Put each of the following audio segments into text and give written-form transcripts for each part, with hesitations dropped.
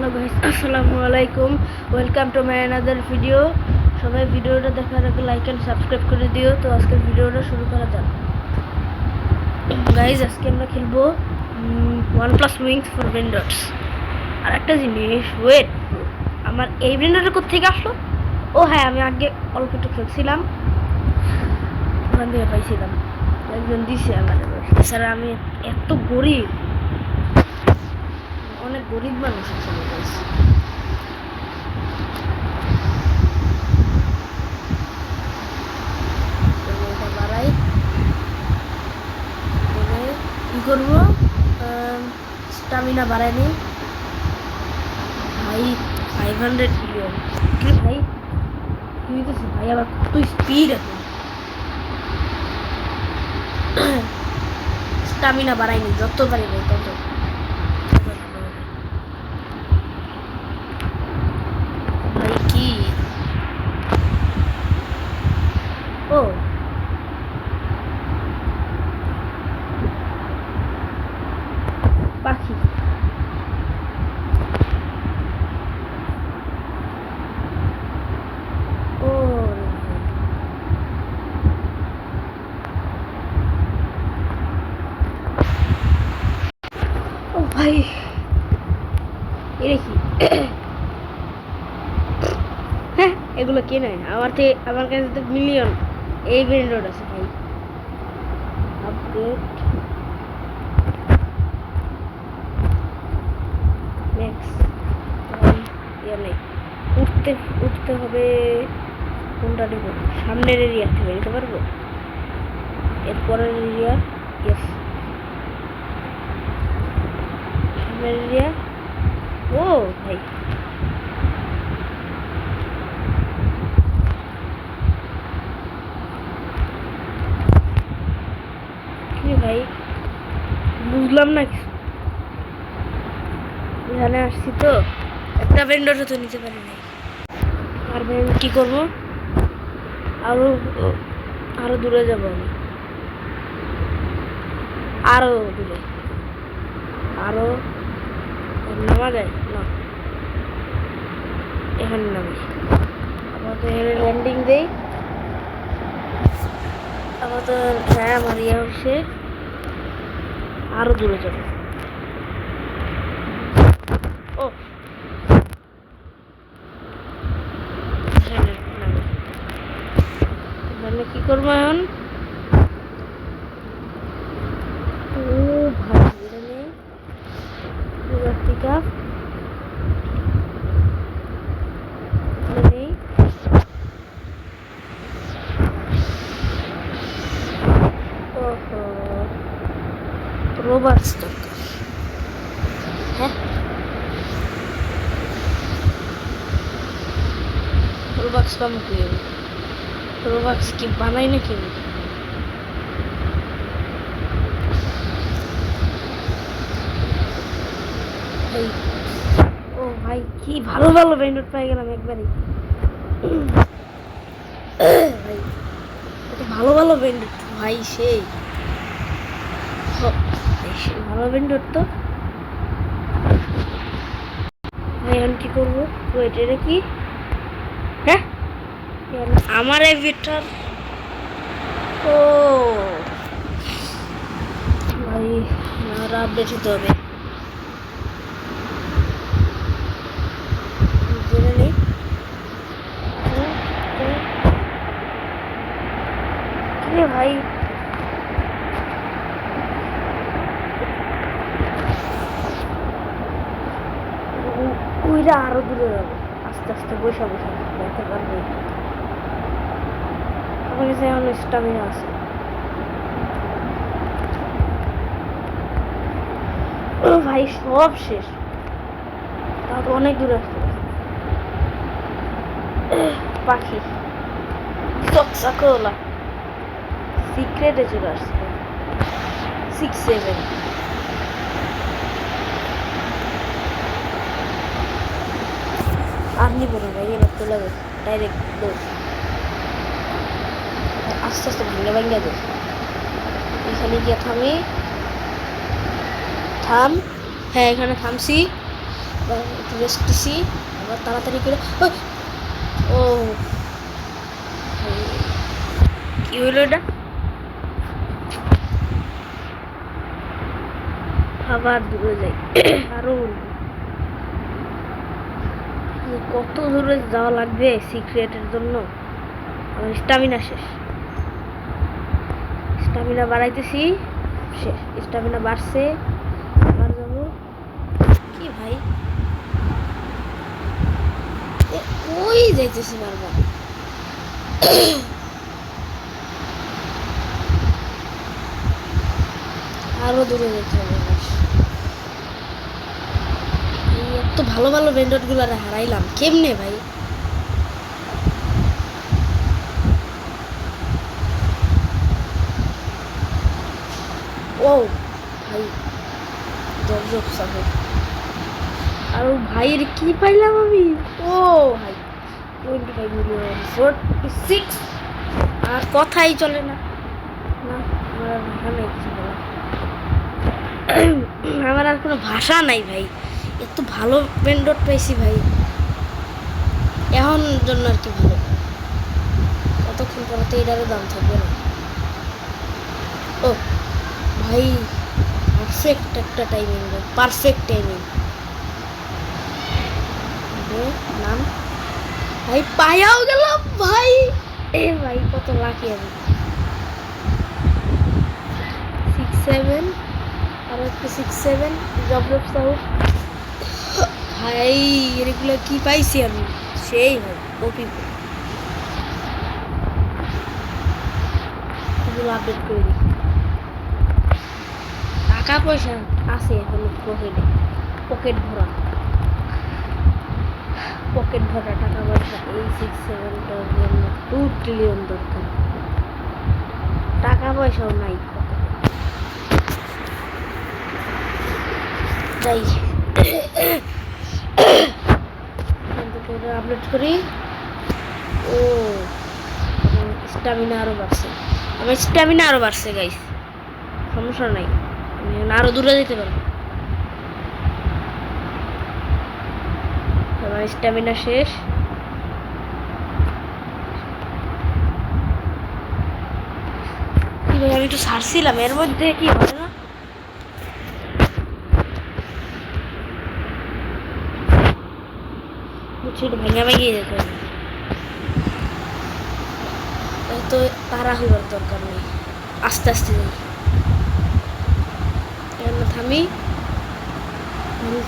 Hello guys, আসসালামু আলাইকুম। Welcome to my another video. সবাই ভিডিওটা দেখার আগে লাইক অ্যান্ড সাবস্ক্রাইব করে দিও। তো আজকের ভিডিওটা শুরু করা যাক। গাইস, আজকে আমরা খেলবো OnePlus Wings for Windows। আর একটা জিনিস, ওয়েট, আমার এই ব্রেন্ডারটা কোথেকে আসলো? ও হ্যাঁ, আমি আগে অল্প একটু খেলছিলাম, ওখান থেকে পাইছিলাম, একজন দিছে আমার। এছাড়া আমি এত গরিব, অনেক গরিব মানুষ আসলে গাইস। বাড়াই কি করবো, স্টামিনা বাড়াই নি ভাই। 500 মিলিয়ন কি ভাই, কি হইতেছে ভাই? আবার কত স্পিড আছে। স্টামিনা বাড়াইনি, যত পারি ভাই তত। ভাই কি ও পাখি, ও ও ভাই, এটা কি? হ্যাঁ, এগুলো কে নেয়? আমার কাছে তো মিলিয়ন এই ব্র্যান্ড আছে ভাই। আপডেট ম্যাক্স নেই, উঠতে হবে। কোনটা নেব? সামনের এরিয়া থেকে নিতে পারবো? এরপরের এরিয়া, ইয়েস, সামনের এরিয়া। ও ভাই, কি ভাই বুঝলাম না কিছু। এখানে আসছি তো, একটা ভেন্ডরও তো নিতে পারি না। আর ভাই আমি কি করবো? আরো আরো দূরে যাব আমি, আরো দূরে, আরো নামা যায় না। এখানে নামি, আবার তো এখানে ল্যান্ডিং দেই। আবার তো হ্যাঁ, আমার ইয়ে হচ্ছে আরো দূরে যাবো। ও তাহলে কি করবো এখন? ও ভাই, এখানে পিক আপ নেই। ওহো, রোবাক্স দরকার। হ্যাঁ, রোবাক্স পাম কি? রোবাক্স কি বানাই নাকি? ভাই ও ভাই, কি ভালো ভালো ব্যান্ডেড পাই গেলাম একবারই। ভাই কত ভালো ভালো ব্যান্ডেড ভাই, সেই ভালো ব্যান্ডেড তো। ভাই এখন কি করবো? ওয়েট, এটা কি? হ্যাঁ, আমার এই ভিটার। ও ভাই, আমার আপডেট হতে হবে। জেনে নেই কি ভাই, ওইটা আরো দূরে যাবো। আস্তে আস্তে বসে বসে দেখতে পারবে। আমার কাছে এখন স্টামিনা আছে। ও ভাই, সব শেষ, তারপর অনেক দূরে আসতে পাখি চকচকলা সিক্রেটে চলে আসছে 6-7। আপনি বলুন ভাই, এবার চলে যাবে ডাইরেক্ট দোষ। আস্তে আস্তে ভেঙে ভেঙে দোষ। এখানে গিয়ে থামি, থাম। হ্যাঁ, এখানে থামছি। এবার একটু রেস্ট দিছি, আবার তাড়াতাড়ি করে ও কি হলো এটা, আবার দূরে যাই আরো কত দূরে যাওয়া লাগবে সিক্রেটের জন্য। আমার স্টামিনা শেষ, স্টামিনা বাড়াইতেছি, শেষ স্টামিনা বাড়ছে, আবার যাবো। কি ভাই ওই যাইতেছি বারবার, আরো দূরে যেতে হবে। এত ভালো ভালো ভেন্ডর গুলো হারাইলাম কেমনে ভাই। ও ভাই দর্শক সাহেব, আর ভাইয়ের কি পাইলাম আমি, ও ভাই 25 মিলিয়ন 46, আর কথাই চলে না। না আমার ভাষা নাই কিছু বলা, আমার আর কোনো ভাষা নাই ভাই। এত ভালো ভেন্ডর পাইছি ভাই, এখন জন্য আর কি ভালো, কতক্ষণ পরে তো এটারও দাম থাকবে না। ও ভাই পারফেক্ট একটা টাইমিং, পারফেক্ট টাইমিং। নাম ভাই পায়াও গেলাম ভাই, এ ভাই কত লাকি আমি। 6-7 আর একটা 6-7 জব সাউথ ভাই, এগুলো কি পাইছি আমি, সেই ভাই ওপি এগুলো আপডেট করে দিই। টাকা পয়সা আছে এখন পকেটে, পকেট ভরা, পকেট ভরা টাকা পয়সা। এই 6-7টার জন্য 2 ট্রিলিয়ন দরকার, টাকা পয়সাও নাই তাই আপলোড করি। ও স্টামিনা আরো বাড়ছে, আমার স্টামিনা আরো বাড়ছে গাইস, সমস্যা নাই, আমি আরো দূরে যেতে পারবো। আমার স্টামিনা শেষ, আমি একটু ছাড়ছিলাম, এর মধ্যে কি হয় না ভেঙে ভেঙে যেতে হবে, তো তাড়াহুড়োর দরকার নেই, আস্তে আস্তে যাই। এখন থামি,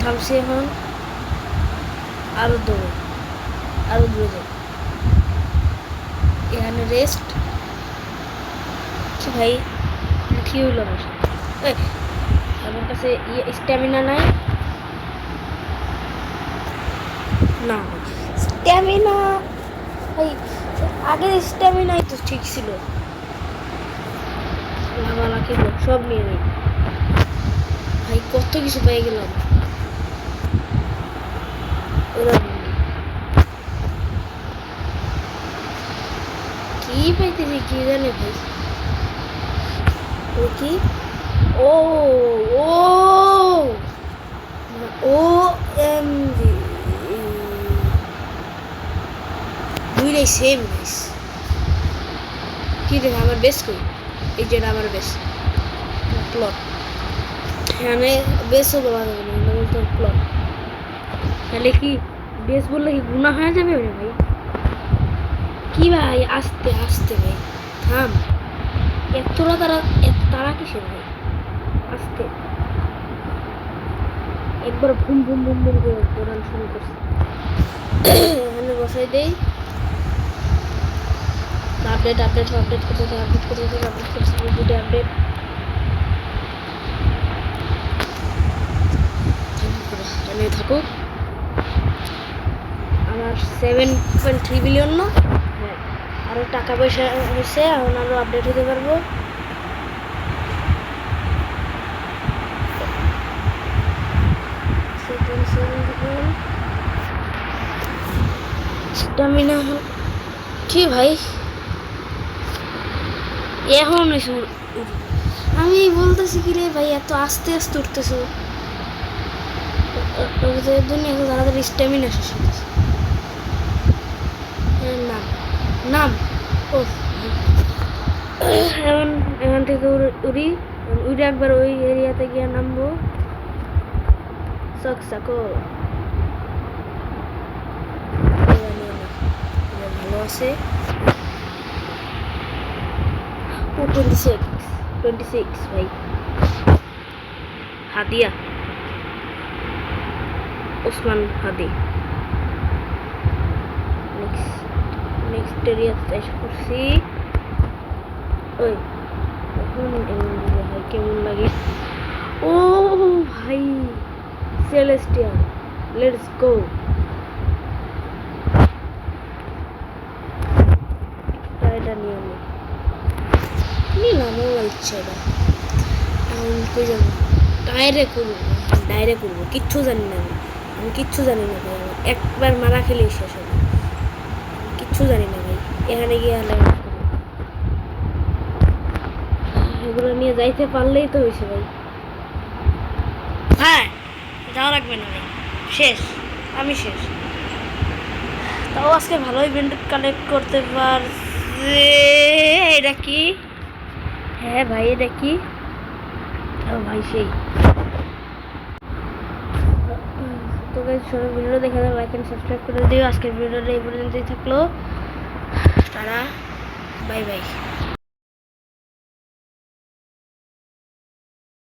থামছি এখন, আরো দৌড়ে, আরো দূরে যাই, এখানে রেস্ট। কি ভাই কি হইল আমার সাথে, আমার কাছে স্ট্যামিনা নাই, না স্ট্যামিনা ভাই, আগে স্ট্যামিনাই তো ঠিক ছিল, লামালাকে সব নিয়ে নেই ভাই, কত কিছু পেয়ে গেলাম। কি পাইতেছি কি জানে ভাই, ও কি ও ও ও এম জি দুইটাই সেম গাইস। কি রে আমার বেস কই, এই যে আমার বেস প্লট, এখানে বেসও বলা যাবে না, এটা বলতে প্লট। তাহলে কি বেস বললে কি গুণা হয়ে যাবে ভাই? কি ভাই আস্তে আস্তে ভাই থাম, এতটা তারা কিসের ভাই, আস্তে একবার ভুম ভুম ভুম ভুম করে দৌড়ানো শুরু করছে। এখানে বসাই দেই, আপডেট আপডেট আপডেট করতে আপডেট করতে আপডেট করতে ভিডিও আপডেট। থাকুক আমার 7.3 বিলিয়ন না, হ্যাঁ আরও টাকা পয়সা হয়েছে, এখন আরও আপডেট হতে পারবো। স্টামিনা কি ভাই এখন আমি বলতেছি কি রে ভাই, এত আস্তে আস্তে উঠতেছো। রোবটের জন্য এখন তাদের স্ট্যামিনা শেষ হয়ে গেছে। নাম নাম ও এখন এখান থেকে উড়ি উড়ে একবার ওই এরিয়াতে গিয়ে নামবো। সাকো ভালো আছে। ও 26 ভাই। হাদিয়া ওসমান হাদি নেক্সট এরিয়াতে এসে করছি। ওই ভাই কেমন লাগে। ও ভাই সেলেস্টিয়াল, লেটস গো। এটা নিয়ে নিলাম আমার ইচ্ছা। এটা এখন কই যাবো? ডাইরেক্ট করবো কিচ্ছু জানি না আমি কিচ্ছু জানি না ভাই। আমার একবার মারা খেলেই শেষ হবে। কিচ্ছু জানি না ভাই। এখানে গিয়ে এগুলো নিয়ে যাইতে পারলেই তো হয়েছে ভাই। হ্যাঁ যাওয়া লাগবে না ভাই, শেষ আমি শেষ। তাও আজকে ভালোই বেন্ডেড কালেক্ট করতে পারছি। এটা কি? হ্যাঁ ভাই এটা কি? ও ভাই সেই তো গাইস সবাই ভিডিও দেখে দাও, লাইক এন্ড সাবস্ক্রাইব করে দিও। আজকের ভিডিওটা এই পর্যন্তই থাকলো। Tata bye bye.